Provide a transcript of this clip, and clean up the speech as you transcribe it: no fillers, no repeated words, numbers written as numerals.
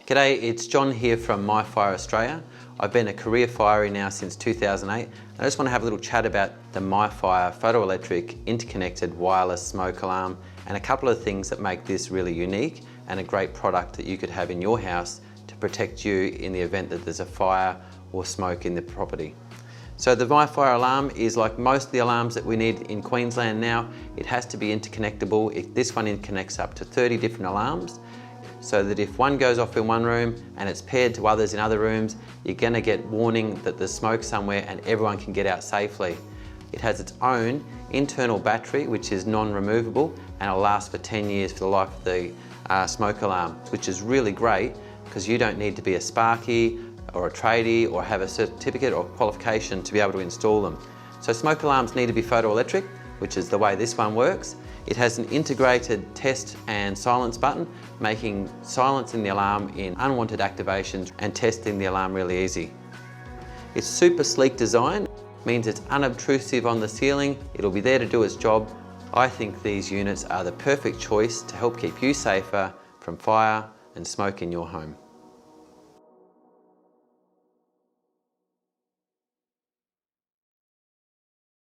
G'day, it's John here from MiFire Australia. I've been a career firer now since 2008. I just want to have a little chat about the MiFire photoelectric interconnected wireless smoke alarm and a couple of things that make this really unique and a great product that you could have in your house to protect you in the event that there's a fire or smoke in the property. So the MiFire alarm is like most of the alarms that we need in Queensland now. It has to be interconnectable. This one connects up to 30 different alarms, so that if one goes off in one room and it's paired to others in other rooms, you're going to get warning that there's smoke somewhere and everyone can get out safely. It has its own internal battery, which is non-removable, and it'll last for 10 years for the life of the smoke alarm, which is really great because you don't need to be a Sparky or a tradie or have a certificate or qualification to be able to install them. So smoke alarms need to be photoelectric, which is the way this one works. It has an integrated test and silence button, making silencing the alarm in unwanted activations and testing the alarm really easy. Its super sleek design means it's unobtrusive on the ceiling. It'll be there to do its job. I think these units are the perfect choice to help keep you safer from fire and smoke in your home.